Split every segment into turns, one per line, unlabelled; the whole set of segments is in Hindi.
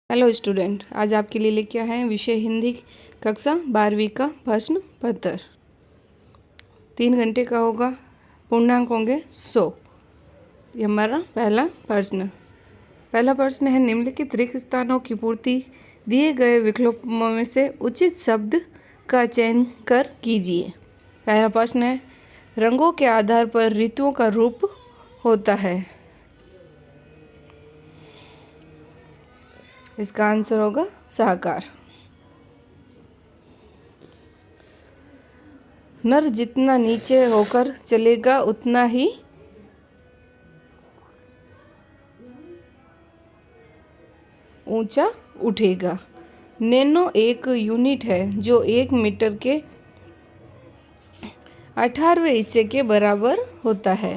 हेलो स्टूडेंट, आज आपके लिए लेके आए हैं विषय हिंदी कक्षा 12वीं का प्रश्न पत्र। 3 घंटे का होगा, पूर्णांक होंगे 100। ये हमारा पहला प्रश्न है, निम्नलिखित रिक्त स्थानों की पूर्ति दिए गए विकल्पों में से उचित शब्द का चयन कर कीजिए। पहला प्रश्न है, रंगों के आधार पर ऋतुओं का रूप होता है। इसका आंसर होगा साकार। नर जितना नीचे होकर चलेगा उतना ही ऊंचा उठेगा। नैनो एक यूनिट है जो 1 मीटर के 18वें हिस्से के बराबर होता है।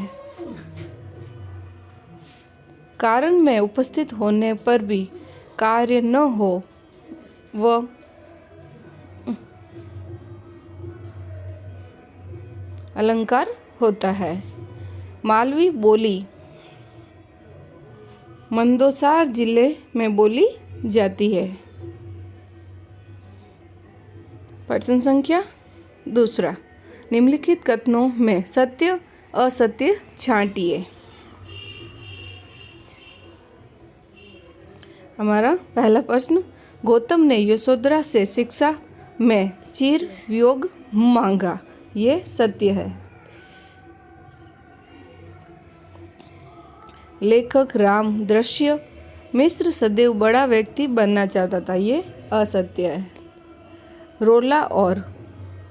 कारण में उपस्थित होने पर भी कार्य न हो वह अलंकार होता है। मालवी बोली मंदसौर जिले में बोली जाती है। प्रश्न संख्या 2, निम्नलिखित कथनों में सत्य असत्य छांटिए। हमारा पहला प्रश्न, गौतम ने यशोधरा से शिक्षा में चिर वियोग मांगा। ये सत्य है। लेखक राम दृश्य मिश्र सदैव बड़ा व्यक्ति बनना चाहता था। ये असत्य है। रोला और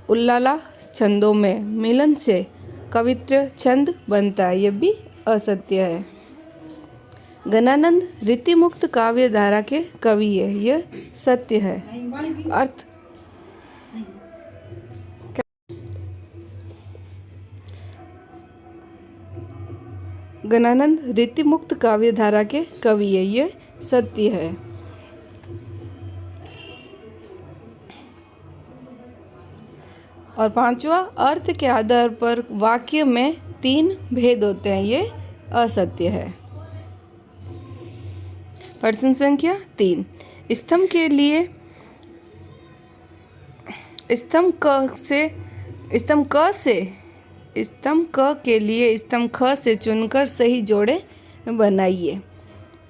उल्लाला छंदों में मिलन से कवित्र छंद बनता है। ये भी असत्य है। गणानंद रीतिमुक्त काव्य धारा के कवि है। यह सत्य है। अर्थ गणानंद रीतिमुक्त काव्य धारा के कवि है। यह सत्य है। और 5वां, अर्थ के आधार पर वाक्य में 3 भेद होते हैं। ये असत्य है। प्रश्न संख्या 3, स्तंभ के लिए स्तंभ क के लिए स्तंभ ख से चुनकर सही जोड़े बनाइए।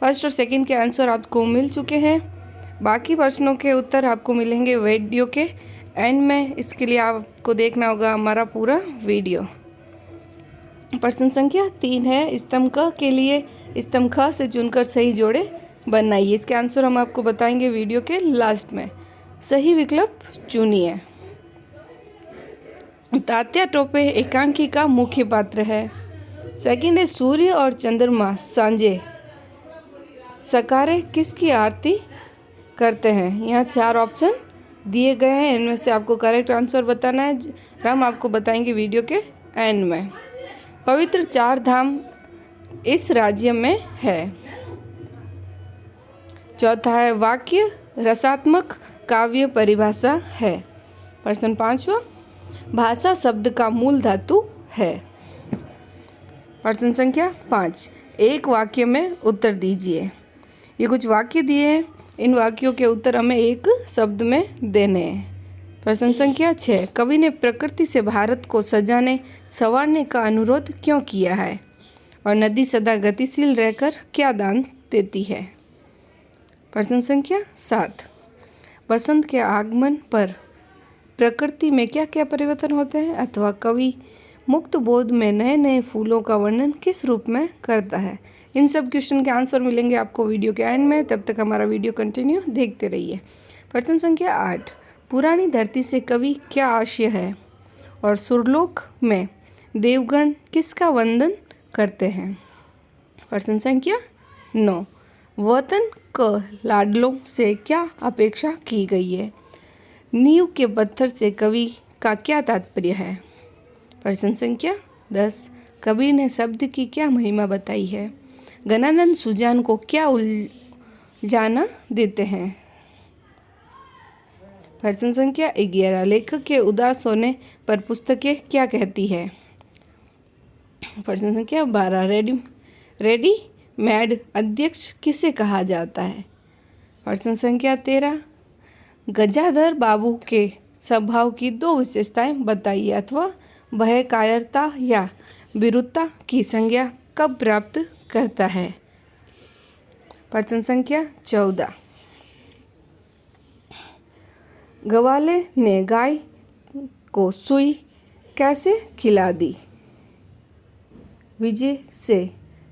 फर्स्ट और सेकंड के आंसर आपको मिल चुके हैं। बाकी प्रश्नों के उत्तर आपको मिलेंगे वीडियो के एंड में। इसके लिए आपको देखना होगा हमारा पूरा वीडियो। प्रश्न संख्या 3 है, स्तंभ क के लिए स्तंभ ख से चुनकर सही जोड़े बनाइए। इसके आंसर हम आपको बताएंगे वीडियो के लास्ट में। सही विकल्प चुनिए। तात्या टोपे एकांकी का मुख्य पात्र है। सेकंड है, सूर्य और चंद्रमा सांझे सकारे किसकी आरती करते हैं। यहाँ 4 ऑप्शन दिए गए हैं। इनमें से आपको करेक्ट आंसर बताना है। हम आपको बताएंगे वीडियो के एंड में। पवित्र 4 धाम इस राज्य में है। चौथा है, वाक्य रसात्मक काव्य परिभाषा है। प्रश्न 5वां, भाषा शब्द का मूल धातु है। प्रश्न संख्या 5, एक वाक्य में उत्तर दीजिए। ये कुछ वाक्य दिए हैं। इन वाक्यों के उत्तर हमें एक शब्द में देने हैं। प्रश्न संख्या 6, कवि ने प्रकृति से भारत को सजाने संवारने का अनुरोध क्यों किया है। और नदी सदा गतिशील रहकर क्या दान देती है। प्रश्न संख्या 7, बसंत के आगमन पर प्रकृति में क्या क्या परिवर्तन होते हैं, अथवा कवि मुक्त बोध में नए नए फूलों का वर्णन किस रूप में करता है। इन सब क्वेश्चन के आंसर मिलेंगे आपको वीडियो के एंड में। तब तक हमारा वीडियो कंटिन्यू देखते रहिए। प्रश्न संख्या 8, पुरानी धरती से कवि क्या आशय है। और सुरलोक में देवगण किसका वंदन करते हैं। प्रश्न संख्या 9, वतन क लाडलों से क्या अपेक्षा की गई है। नींव के पत्थर से कवि का क्या तात्पर्य है। प्रश्न संख्या 10, कवि ने शब्द की क्या महिमा बताई है। गणानंद सुजान को क्या उलझाना देते हैं। प्रश्न संख्या 11, लेखक के उदास होने पर पुस्तकें क्या कहती है। प्रश्न संख्या 12, रेडी मैड अध्यक्ष किसे कहा जाता है। प्रश्न संख्या 13, गजाधर बाबू के स्वभाव की 2 विशेषताएं बताइए अथवा वह कायरता या विरुद्धता की संज्ञा कब प्राप्त करता है। प्रश्न संख्या 14, ग्वाले ने गाय को सुई कैसे खिला दी। विजय से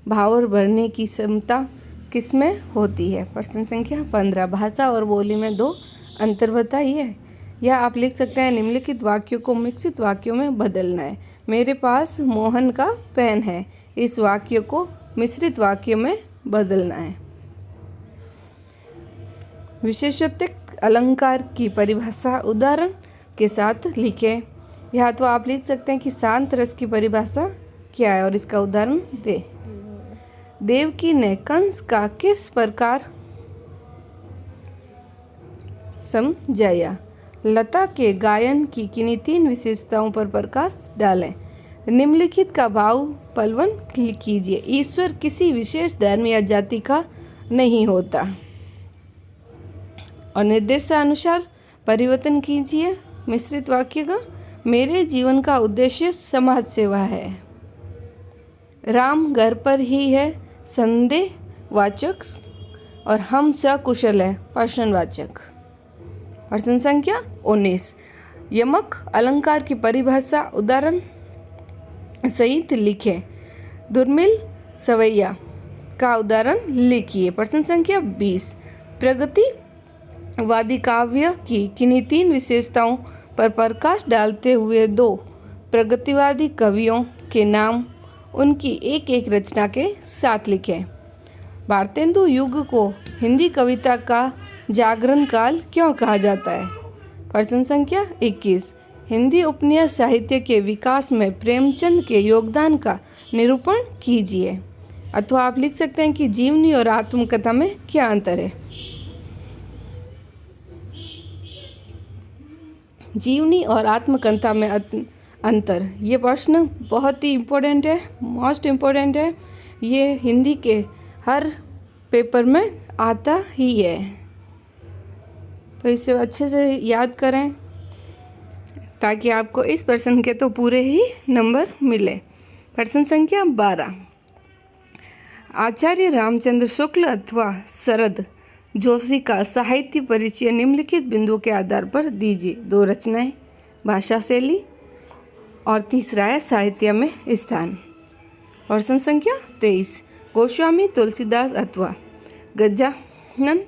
भावर भरने की क्षमता किसमें होती है। प्रश्न संख्या 15, भाषा और बोली में 2 अंतर बताइए। या आप लिख सकते हैं निम्नलिखित वाक्यों को मिश्रित वाक्यों में बदलना है। मेरे पास मोहन का पेन है, इस वाक्य को मिश्रित वाक्य में बदलना है। विशेषार्थक अलंकार की परिभाषा उदाहरण के साथ लिखें। या तो आप लिख सकते हैं कि शांत रस की परिभाषा क्या है और इसका उदाहरण दे। देवकी ने कंस का किस प्रकार समझाया। लता के गायन की किन्हीं 3 विशेषताओं पर प्रकाश डालें। निम्नलिखित का भाव पलवन कीजिए। ईश्वर किसी विशेष धर्म या जाति का नहीं होता। और निर्देशानुसार परिवर्तन कीजिए मिश्रित वाक्य का। मेरे जीवन का उद्देश्य समाज सेवा है। राम घर पर ही है, संदेहवाचक। और हम सकुशल है, प्रश्नवाचक। प्रश्न संख्या 19, यमक अलंकार की परिभाषा उदाहरण सहित लिखें। दुर्मिल सवैया का उदाहरण लिखिए। प्रश्न संख्या 20, प्रगतिवादी काव्य की किन्हीं 3 विशेषताओं पर प्रकाश डालते हुए 2 प्रगतिवादी कवियों के नाम उनकी एक रचना के साथ लिखें। भारतेंदु युग को हिंदी कविता का जागरण काल क्यों कहा जाता है। प्रश्न संख्या 21, हिंदी उपन्यास साहित्य के विकास में प्रेमचंद के योगदान का निरूपण कीजिए। अथवा आप लिख सकते हैं कि जीवनी और आत्मकथा में क्या अंतर है। जीवनी और आत्मकथा में अंतर, ये प्रश्न बहुत ही इम्पोर्टेंट है, मोस्ट इम्पोर्टेंट है। ये हिंदी के हर पेपर में आता ही है, तो इसे अच्छे से याद करें ताकि आपको इस प्रश्न के तो पूरे ही नंबर मिले। प्रश्न संख्या 12, आचार्य रामचंद्र शुक्ल अथवा शरद जोशी का साहित्य परिचय निम्नलिखित बिंदुओं के आधार पर दीजिए। 2 रचनाएं, भाषा शैली और तीसरा है साहित्य में स्थान। प्रश्न संख्या 23, गोस्वामी तुलसीदास अथवा गजानन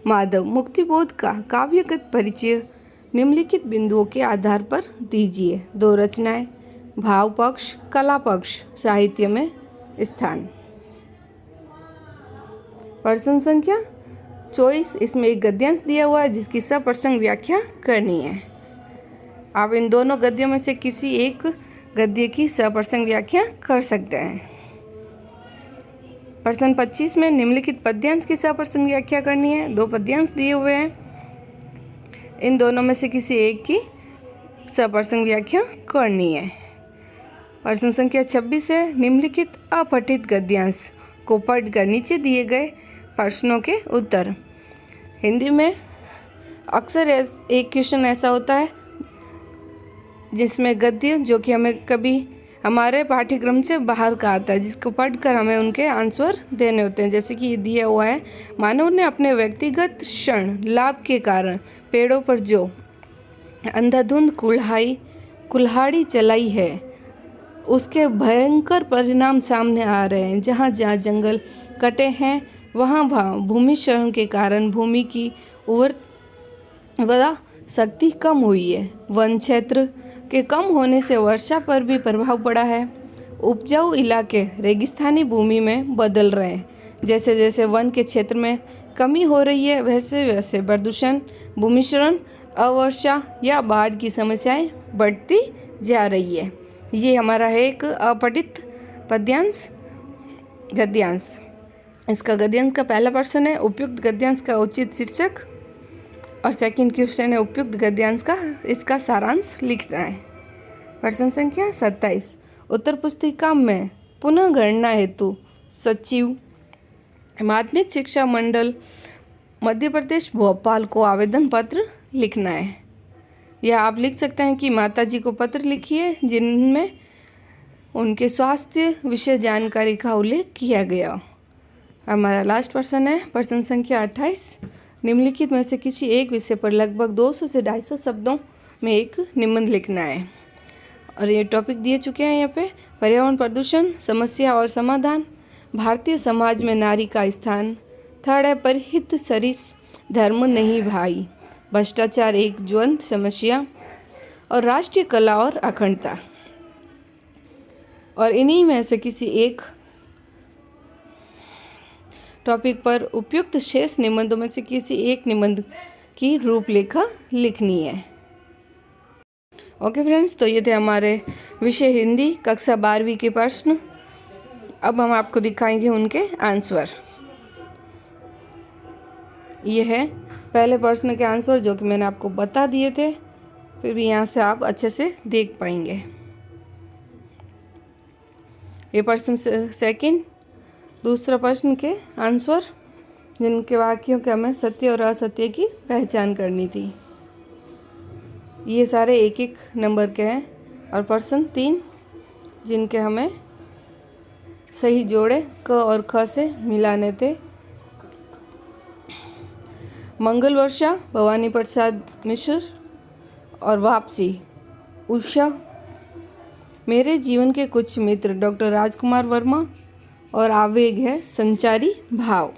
माधव मुक्तिबोध का काव्यगत परिचय निम्नलिखित बिंदुओं के आधार पर दीजिए। 2 रचनाएं, भाव पक्ष, कला पक्ष, साहित्य में स्थान। प्रश्न संख्या 24, इसमें एक गद्यांश दिया हुआ है जिसकी सप्रसंग व्याख्या करनी है। आप इन दोनों गद्यों में से किसी एक गद्य की सप्रसंग व्याख्या कर सकते हैं। प्रश्न 25 में निम्नलिखित पद्यांश की सप्रसंग व्याख्या करनी है। 2 पद्यांश दिए हुए हैं, इन दोनों में से किसी एक की सप्रसंग व्याख्या करनी है। प्रश्न संख्या 26 है, निम्नलिखित अपठित गद्यांश को पढ़कर नीचे दिए गए प्रश्नों के उत्तर। हिंदी में अक्सर एक क्वेश्चन ऐसा होता है जिसमें गद्य जो कि हमें कभी हमारे पाठ्यक्रम से बाहर का आता है, जिसको पढ़कर हमें उनके आंसर देने होते हैं। जैसे कि ये दिया हुआ है, मानव ने अपने व्यक्तिगत क्षण लाभ के कारण पेड़ों पर जो अंधाधुंध कुल्हाड़ी चलाई है उसके भयंकर परिणाम सामने आ रहे हैं। जहाँ जहाँ जंगल कटे हैं वहाँ वहाँ भूमि क्षरण के कारण भूमि की उर्वरा शक्ति कम हुई है। वन क्षेत्र के कम होने से वर्षा पर भी प्रभाव पड़ा है। उपजाऊ इलाके रेगिस्तानी भूमि में बदल रहे हैं। जैसे जैसे वन के क्षेत्र में कमी हो रही है वैसे वैसे प्रदूषण, भूमि क्षरण, अवर्षा या बाढ़ की समस्याएं बढ़ती जा रही है। ये हमारा है एक अपठित पद्यांश गद्यांश। इसका गद्यांश का पहला प्रश्न है उपयुक्त गद्यांश का उचित शीर्षक, और सेकंड क्वेश्चन है उपयुक्त गद्यांश का इसका सारांश लिखना है। प्रश्न संख्या 27, उत्तर पुस्तिका में पुनः गणना हेतु सचिव माध्यमिक शिक्षा मंडल मध्य प्रदेश भोपाल को आवेदन पत्र लिखना है। या आप लिख सकते हैं कि माता जी को पत्र लिखिए जिनमें उनके स्वास्थ्य विषय जानकारी का उल्लेख किया गया। हमारा लास्ट प्रश्न है प्रश्न संख्या 28। निम्नलिखित में से किसी एक विषय पर लगभग 200 से 250 शब्दों में एक निबंध लिखना है। और ये टॉपिक दिए चुके हैं यहाँ पे। पर्यावरण प्रदूषण, समस्या और समाधान, भारतीय समाज में नारी का स्थान, थर्ड है परिहित सरिस धर्म नहीं भाई, भ्रष्टाचार एक ज्वलंत समस्या, और राष्ट्रीय कला और अखंडता। और इन्हीं में से किसी एक टॉपिक पर उपयुक्त शेष निबंधों में से किसी एक निबंध की रूपरेखा लिखनी है। ओके फ्रेंड्स, तो ये थे हमारे विषय हिंदी कक्षा 12वीं के प्रश्न। अब हम आपको दिखाएंगे उनके आंसर। ये है पहले प्रश्न के आंसर जो कि मैंने आपको बता दिए थे, फिर भी यहाँ से आप अच्छे से देख पाएंगे। ये प्रश्न सेकंड, दूसरा प्रश्न के आंसर जिनके वाक्यों के हमें सत्य और असत्य की पहचान करनी थी। ये सारे एक एक नंबर के हैं। और प्रश्न 3 जिनके हमें सही जोड़े क और ख से मिलाने थे। मंगल वर्षा भवानी प्रसाद मिश्र और वापसी उषा, मेरे जीवन के कुछ मित्र डॉक्टर राजकुमार वर्मा, और आवेग है संचारी भाव।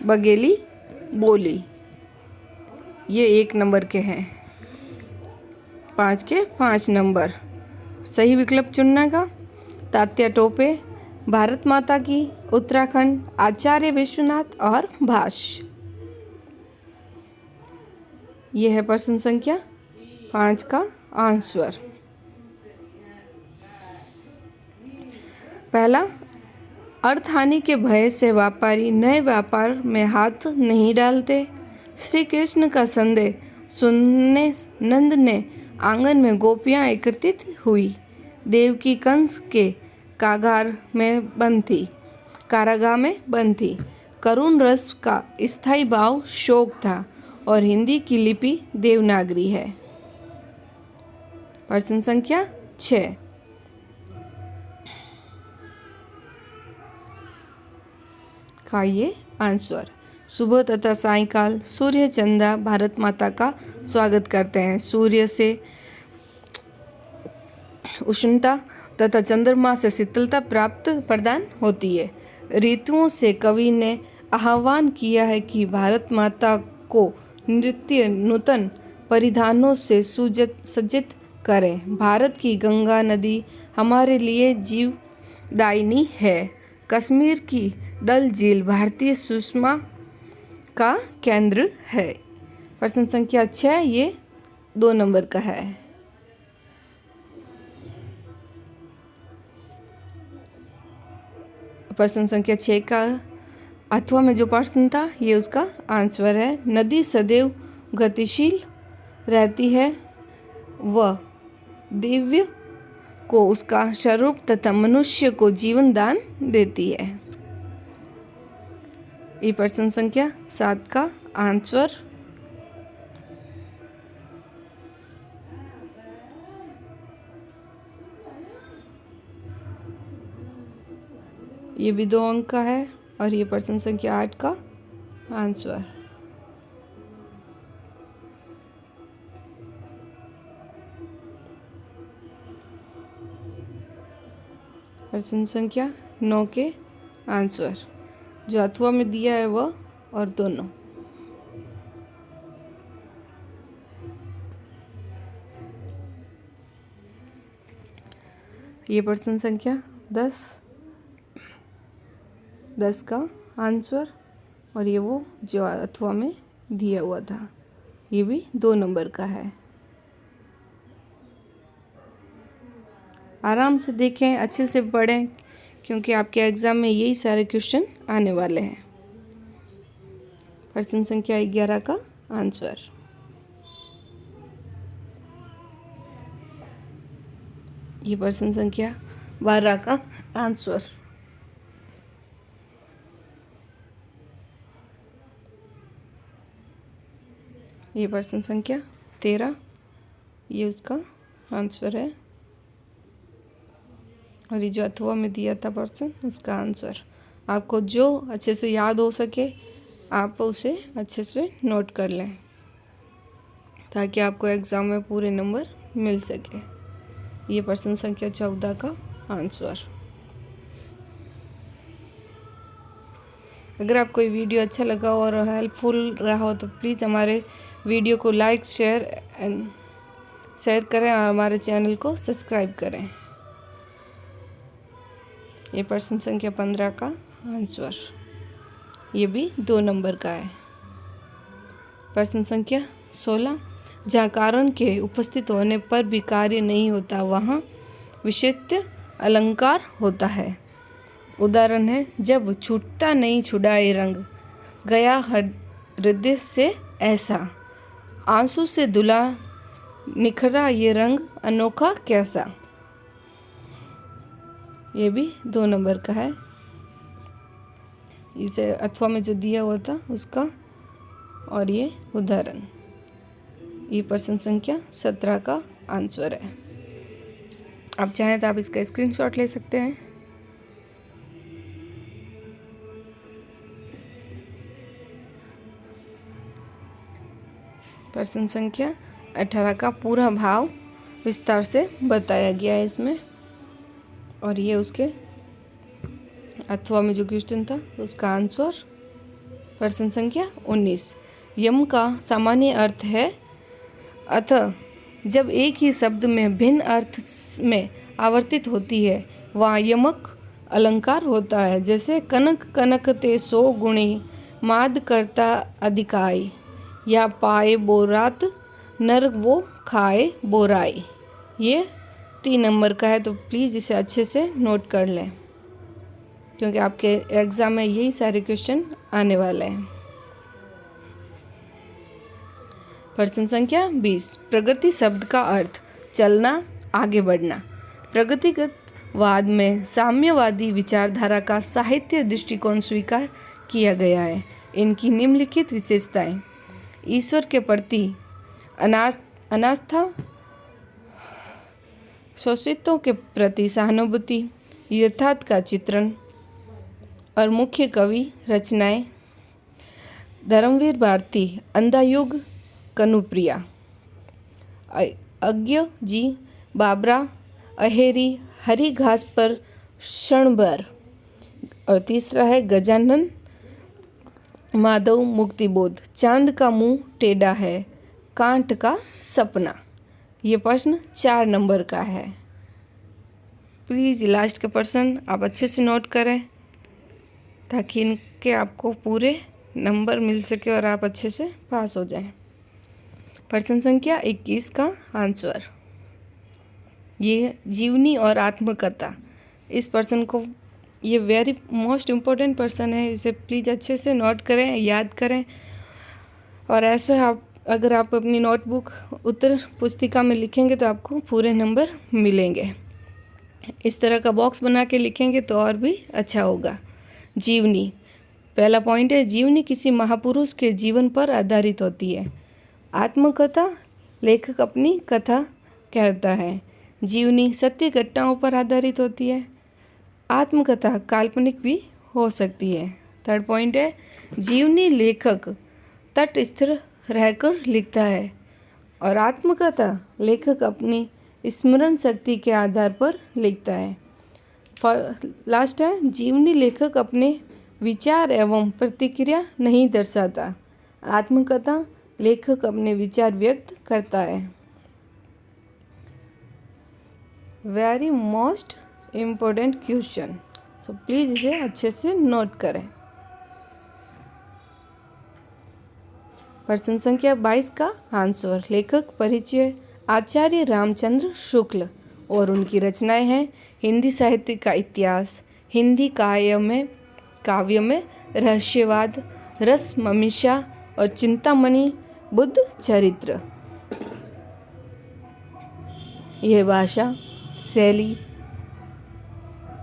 बघेली बोली, ये 1 नंबर के हैं। 5 के 5 नंबर। सही विकल्प चुनने का तात्या टोपे, भारत माता की, उत्तराखंड, आचार्य विश्वनाथ और भाष्य। यह है प्रश्न संख्या 5 का आंसर। पहला, अर्थ हानि के भय से व्यापारी नए व्यापार में हाथ नहीं डालते। श्री कृष्ण का संदेश सुनने नंद ने आंगन में गोपियां एकत्रित हुई। देवकी कंस के कारागार में बंद थी। करुण रस का स्थायी भाव शोक था और हिंदी की लिपि देवनागरी है। प्रश्न संख्या 6, का ये आंसर। सुबह तथा सायंकाल सूर्य चंदा भारत माता का स्वागत करते हैं। सूर्य से उष्णता तथा चंद्रमा से शीतलता प्रदान होती है। ऋतुओं से कवि ने आह्वान किया है कि भारत माता को नृत्य नूतन परिधानों से सज्जित करें। भारत की गंगा नदी हमारे लिए जीवदायिनी है। कश्मीर की डल झील भारतीय सुषमा का केंद्र है। प्रश्न संख्या 6, ये 2 नंबर का है। प्रश्न संख्या 6 का अथवा में जो प्रश्न था ये उसका आंसर है। नदी सदैव गतिशील रहती है, वह दिव्य को उसका स्वरूप तथा मनुष्य को जीवन दान देती है। ये प्रश्न संख्या 7 का आंसर। ये भी 2 अंक का है। और ये प्रश्न संख्या 8 का आंसर। प्रश्न संख्या 9 के आंसर जो अथवा में दिया है वह और दोनों। ये प्रश्न संख्या 10 का आंसर। और ये वो जो अथवा में दिया हुआ था, ये भी 2 नंबर का है। आराम से देखें, अच्छे से पढ़ें, क्योंकि आपके एग्ज़ाम में यही सारे क्वेश्चन आने वाले हैं। प्रश्न संख्या 11 का आंसर। ये प्रश्न संख्या 12 का आंसर। ये प्रश्न संख्या 13, ये उसका आंसर है। और ये जो अथवा में दिया था प्रश्न, उसका आंसर आपको जो अच्छे से याद हो सके आप उसे अच्छे से नोट कर लें, ताकि आपको एग्ज़ाम में पूरे नंबर मिल सके। ये प्रश्न संख्या 14 का आंसर। अगर आपको ये वीडियो अच्छा लगा और हेल्पफुल रहा हो तो प्लीज़ हमारे वीडियो को लाइक शेयर करें और हमारे चैनल को सब्सक्राइब करें। ये प्रश्न संख्या 15 का आंसर, ये भी 2 नंबर का है। प्रश्न संख्या 16, जहाँ कारण के उपस्थित होने पर भी कार्य नहीं होता वहाँ विशेष्य अलंकार होता है। उदाहरण है, जब छूटता नहीं छुड़ाए रंग, गया हृदय से ऐसा, आंसू से धुला निखरा ये रंग अनोखा कैसा। ये भी 2 नंबर का है। इसे अथवा में जो दिया हुआ था उसका, और ये उदाहरण। ये प्रश्न संख्या 17 का आंसर है। आप चाहें तो आप इसका स्क्रीनशॉट ले सकते हैं। प्रश्न संख्या 18 का पूरा भाव विस्तार से बताया गया है इसमें, और ये उसके अथवा में जो क्वेश्चन था उसका आंसर। प्रश्न संख्या 19, यम का सामान्य अर्थ है, अतः जब एक ही शब्द में भिन्न अर्थ में आवर्तित होती है वहाँ यमक अलंकार होता है। जैसे कनक कनकते 100 गुणी, माद करता अधिकाई, या पाए बोरात नर वो खाए बोराई। ये 3 नंबर का है, तो प्लीज़ इसे अच्छे से नोट कर लें, क्योंकि आपके एग्ज़ाम में यही सारे क्वेश्चन आने वाले हैं। प्रश्न संख्या 20, प्रगति शब्द का अर्थ चलना, आगे बढ़ना। प्रगतिगत वाद में साम्यवादी विचारधारा का साहित्य दृष्टिकोण स्वीकार किया गया है। इनकी निम्नलिखित विशेषताएं: ईश्वर के प्रति अनास्था, शोषितों के प्रति सहानुभूति, यथार्थ का चित्रण, और मुख्य कवि रचनाएं: धर्मवीर भारती, अंधायुग, कनुप्रिया, अज्ञ जी, बाबरा, अहेरी, हरी घास पर क्षणभर, और तीसरा है गजानन माधव, मुक्तिबोध, चांद का मुंह टेढ़ा है, कांट का सपना। ये प्रश्न 4 नंबर का है। प्लीज़ लास्ट का प्रश्न आप अच्छे से नोट करें, ताकि इनके आपको पूरे नंबर मिल सके और आप अच्छे से पास हो जाएं। प्रश्न संख्या 21 का आंसर, ये जीवनी और आत्मकथा। इस प्रश्न को, ये वेरी मोस्ट इम्पोर्टेंट पर्सन है, इसे प्लीज़ अच्छे से नोट करें, याद करें। और ऐसा अगर आप अपनी नोटबुक उत्तर पुस्तिका में लिखेंगे तो आपको पूरे नंबर मिलेंगे। इस तरह का बॉक्स बना के लिखेंगे तो और भी अच्छा होगा। जीवनी, पहला पॉइंट है, जीवनी किसी महापुरुष के जीवन पर आधारित होती है। आत्मकथा, लेखक अपनी कथा कहता है। जीवनी सत्य घटनाओं पर आधारित होती है। आत्मकथा काल्पनिक भी हो सकती है। थर्ड पॉइंट है, जीवनी लेखक तटस्थ रहकर लिखता है, और आत्मकथा लेखक अपनी स्मरण शक्ति के आधार पर लिखता है। लास्ट है, जीवनी लेखक अपने विचार एवं प्रतिक्रिया नहीं दर्शाता। आत्मकथा लेखक अपने विचार व्यक्त करता है। Very most important question, so please इसे अच्छे से नोट करें। प्रश्न संख्या 22 का आंसर, लेखक परिचय, आचार्य रामचंद्र शुक्ल, और उनकी रचनाएं हैं हिंदी साहित्य का इतिहास, हिंदी काव्य में रहस्यवाद, रस ममीषा, और चिंतामणि, बुद्ध चरित्र। यह भाषा, शैली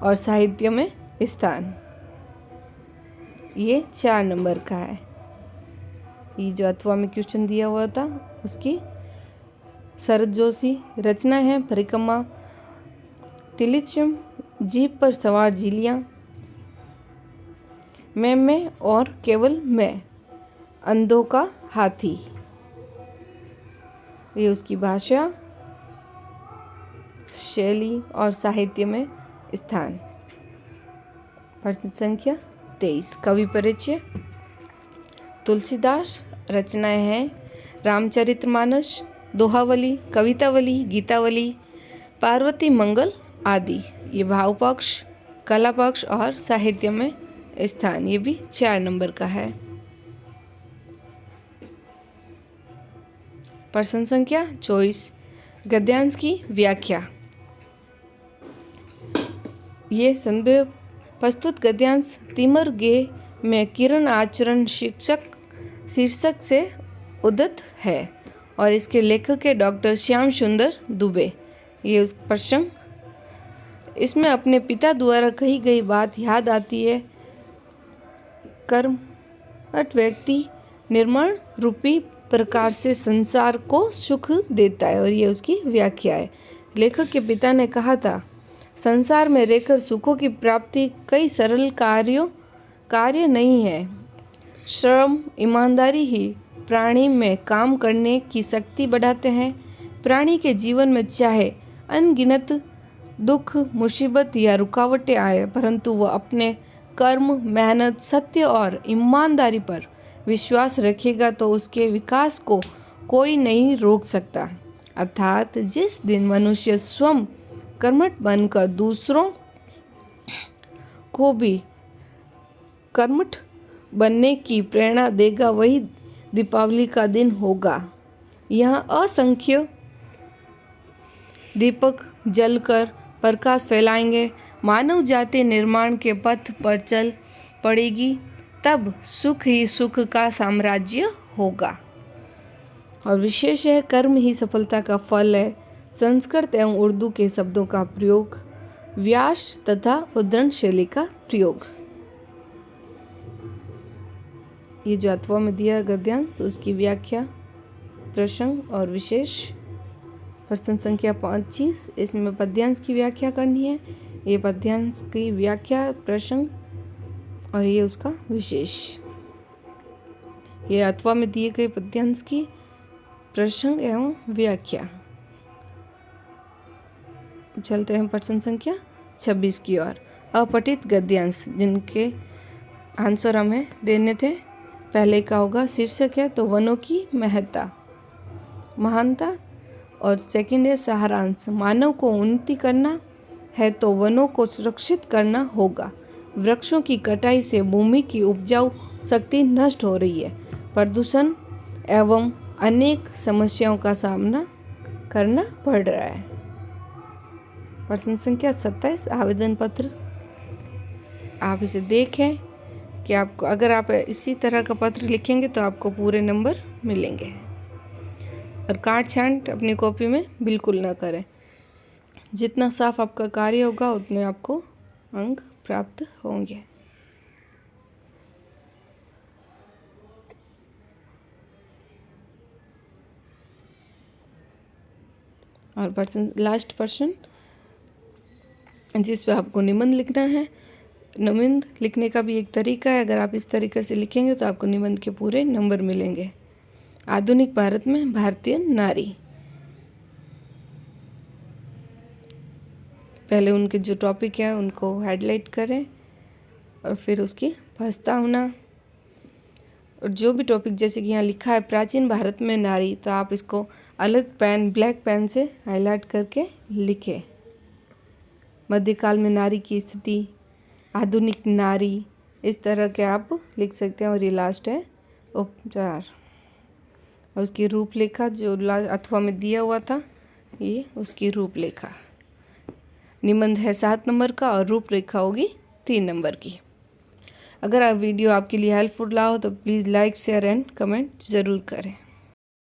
और साहित्य में स्थान, ये 4 नंबर का है। ये जो अथवा में क्वेश्चन दिया हुआ था उसकी शरद जोशी। रचना है परिक्रमा, तिलिस्म, जीप पर सवार झीलियाँ, मैं और केवल मैं, अंधों का हाथी। ये उसकी भाषा, शैली और साहित्य में स्थान। प्रश्न संख्या 23। कवि परिचय। तुलसीदास। रचनाएं हैं रामचरितमानस, दोहावली, कवितावली, गीतावली, पार्वती मंगल आदि। ये भाव पक्ष, कला पक्ष और साहित्य में स्थान। ये भी 4 नंबर का है। प्रश्न संख्या 24। गद्यांश की व्याख्या। ये संदेह प्रस्तुत गद्यांश तिमर गे में किरण आचरण शीर्षक से उदित है और इसके लेखक है डॉक्टर श्याम सुंदर दुबे। ये उस प्रसंग, इसमें अपने पिता द्वारा कही गई बात याद आती है। कर्मठ व्यक्ति निर्माण रूपी प्रकार से संसार को सुख देता है और ये उसकी व्याख्या है। लेखक के पिता ने कहा था, संसार में रहकर सुखों की प्राप्ति कई सरल कार्य नहीं है। श्रम, ईमानदारी ही प्राणी में काम करने की शक्ति बढ़ाते हैं। प्राणी के जीवन में चाहे अनगिनत दुख, मुसीबत या रुकावटें आए, परंतु वह अपने कर्म, मेहनत, सत्य और ईमानदारी पर विश्वास रखेगा तो उसके विकास को कोई नहीं रोक सकता। अर्थात जिस दिन मनुष्य स्वयं कर्मठ बनकर दूसरों को भी कर्मठ बनने की प्रेरणा देगा, वही दीपावली का दिन होगा। यहाँ असंख्य दीपक जलकर प्रकाश फैलाएंगे, मानव जाति निर्माण के पथ पर चल पड़ेगी, तब सुख ही सुख का साम्राज्य होगा। और विशेष है, कर्म ही सफलता का फल है। संस्कृत एवं उर्दू के शब्दों का प्रयोग, व्यास तथा उद्धरण शैली का प्रयोग। ये जो अथवा में दिया गद्यांश, उसकी व्याख्या, प्रसंग और विशेष। प्रश्न संख्या 25। इसमें पद्यांश की व्याख्या करनी है। ये पद्यांश की व्याख्या, प्रसंग और ये उसका विशेष। ये अथवा में दिए गए पद्यांश की प्रसंग एवं व्याख्या। चलते हैं प्रश्न संख्या 26 की ओर। अपठित गद्यांश, जिनके आंसर हमें देने थे। पहले का होगा शीर्षक है तो वनों की महत्ता, महानता, और सेकंड है सारांश, मानव को उन्नति करना है तो वनों को सुरक्षित करना होगा। वृक्षों की कटाई से भूमि की उपजाऊ शक्ति नष्ट हो रही है। प्रदूषण एवं अनेक समस्याओं का सामना करना पड़ रहा है। प्रश्न संख्या 27। आवेदन पत्र। आप इसे देखें कि आपको, अगर आप इसी तरह का पत्र लिखेंगे तो आपको पूरे नंबर मिलेंगे। और काट छांट अपनी कॉपी में बिल्कुल ना करें। जितना साफ आपका कार्य होगा उतने आपको अंक प्राप्त होंगे। और लास्ट प्रश्न, जिस पे आपको निबंध लिखना है। निबंध लिखने का भी एक तरीका है। अगर आप इस तरीके से लिखेंगे तो आपको निबंध के पूरे नंबर मिलेंगे। आधुनिक भारत में भारतीय नारी। पहले उनके जो टॉपिक है उनको हाईलाइट करें और फिर उसकी प्रस्तावना, और जो भी टॉपिक, जैसे कि यहाँ लिखा है प्राचीन भारत में नारी, तो आप इसको अलग पेन, ब्लैक पेन से हाईलाइट करके लिखें। मध्यकाल में नारी की स्थिति, आधुनिक नारी, इस तरह के आप लिख सकते हैं। और ये लास्ट है उपचार, और उसकी रूपरेखा जो अथवा में दिया हुआ था, ये उसकी रूपरेखा। निबंध है 7 नंबर का और रूपरेखा होगी 3 नंबर की। अगर वीडियो आपके लिए हेल्पफुल रहा हो तो please like, share and comment ज़रूर करें।